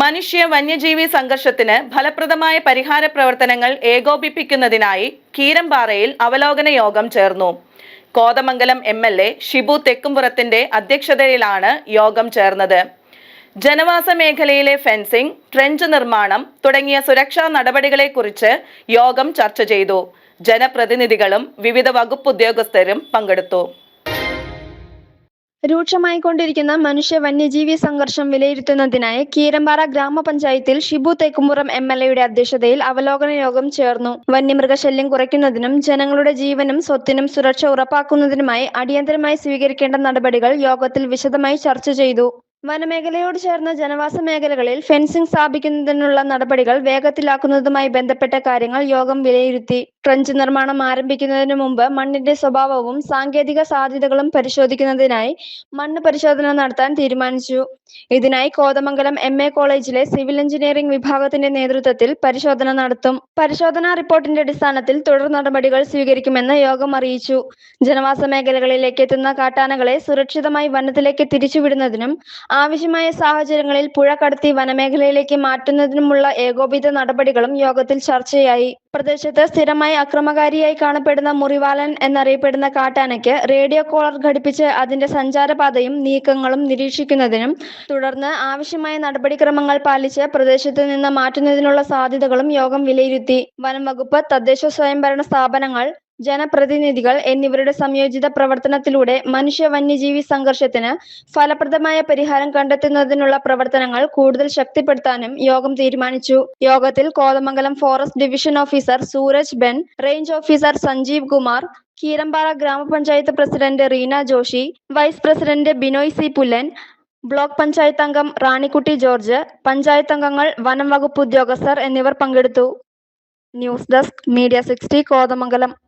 മനുഷ്യ വന്യജീവി സംഘർഷത്തിന് ഫലപ്രദമായ പരിഹാര പ്രവർത്തനങ്ങൾ ഏകോപിപ്പിക്കുന്നതിനായി കീരമ്പാറയിൽ അവലോകന യോഗം ചേർന്നു. കോതമംഗലം MLA ഷിബു തെക്കുംപുറത്തിന്റെ അധ്യക്ഷതയിലാണ് യോഗം ചേർന്നത്. ജനവാസ മേഖലയിലെ ഫെൻസിംഗ്, ട്രെഞ്ച് നിർമ്മാണം തുടങ്ങിയ സുരക്ഷാ നടപടികളെക്കുറിച്ച് യോഗം ചർച്ച ചെയ്തു. ജനപ്രതിനിധികളും വിവിധ വകുപ്പ് ഉദ്യോഗസ്ഥരും പങ്കെടുത്തു. രൂക്ഷമായിക്കൊണ്ടിരിക്കുന്ന മനുഷ്യ വന്യജീവി സംഘർഷം വിലയിരുത്തുന്നതിനായി കീരമ്പാറ ഗ്രാമപഞ്ചായത്തിൽ ഷിബു തെക്കുംപുറം MLAയുടെ അധ്യക്ഷതയിൽ അവലോകന യോഗം ചേർന്നു. വന്യമൃഗശല്യം കുറയ്ക്കുന്നതിനും ജനങ്ങളുടെ ജീവനും സ്വത്തിനും സുരക്ഷ ഉറപ്പാക്കുന്നതിനുമായി അടിയന്തരമായി സ്വീകരിക്കേണ്ട നടപടികൾ യോഗത്തിൽ വിശദമായി ചർച്ച ചെയ്തു. വനമേഖലയോട് ചേർന്ന ജനവാസ മേഖലകളിൽ ഫെൻസിംഗ് സ്ഥാപിക്കുന്നതിനുള്ള നടപടികൾ വേഗത്തിലാക്കുന്നതുമായി ബന്ധപ്പെട്ട കാര്യങ്ങൾ യോഗം വിലയിരുത്തി. ട്രെഞ്ച് നിർമ്മാണം ആരംഭിക്കുന്നതിന് മുമ്പ് മണ്ണിന്റെ സ്വഭാവവും സാങ്കേതിക സാധ്യതകളും പരിശോധിക്കുന്നതിനായി മണ്ണ് പരിശോധന നടത്താൻ തീരുമാനിച്ചു. ഇതിനായി കോതമംഗലം MA കോളേജിലെ സിവിൽ എഞ്ചിനീയറിംഗ് വിഭാഗത്തിന്റെ നേതൃത്വത്തിൽ പരിശോധന നടത്തും. പരിശോധനാ റിപ്പോർട്ടിന്റെ അടിസ്ഥാനത്തിൽ തുടർ നടപടികൾ സ്വീകരിക്കുമെന്ന് യോഗം അറിയിച്ചു. ജനവാസ മേഖലകളിലേക്ക് എത്തുന്ന കാട്ടാനകളെ സുരക്ഷിതമായി വനത്തിലേക്ക് തിരിച്ചുവിടുന്നതിനും ആവശ്യമായ സാഹചര്യങ്ങളിൽ പുഴ കടത്തി വനമേഖലയിലേക്ക് മാറ്റുന്നതിനുമുള്ള ഏകോപിത നടപടികളും യോഗത്തിൽ ചർച്ചയായി. പ്രദേശത്ത് സ്ഥിരമായി അക്രമകാരിയായി കാണപ്പെടുന്ന മുറിവാലൻ എന്നറിയപ്പെടുന്ന കാട്ടാനയ്ക്ക് റേഡിയോ കോളർ ഘടിപ്പിച്ച് അതിന്റെ സഞ്ചാരപാതയും നീക്കങ്ങളും നിരീക്ഷിക്കുന്നതിനും തുടർന്ന് ആവശ്യമായ നടപടിക്രമങ്ങൾ പാലിച്ച് പ്രദേശത്ത് നിന്ന് മാറ്റുന്നതിനുള്ള സാധ്യതകളും യോഗം വിലയിരുത്തി. വനം വകുപ്പ്, തദ്ദേശ സ്വയംഭരണ സ്ഥാപനങ്ങൾ, ജനപ്രതിനിധികൾ എന്നിവരുടെ സംയോജിത പ്രവർത്തനത്തിലൂടെ മനുഷ്യ വന്യജീവി സംഘർഷത്തിന് ഫലപ്രദമായ പരിഹാരം കണ്ടെത്തുന്നതിനുള്ള പ്രവർത്തനങ്ങൾ കൂടുതൽ ശക്തിപ്പെടുത്താനും യോഗം തീരുമാനിച്ചു. യോഗത്തിൽ Kothamangalam forest division officer Sooraj Ben, range officer Sanjeev Kumar, Keerampara grama panchayat president Reena Joshy, vice president Binoy C Pullan, block panchayat അംഗം റാണിക്കുട്ടി ജോർജ്, പഞ്ചായത്ത് അംഗങ്ങൾ, വനം വകുപ്പ് ഉദ്യോഗസ്ഥർ എന്നിവർ പങ്കെടുത്തു. News desk, media 60, Kothamangalam.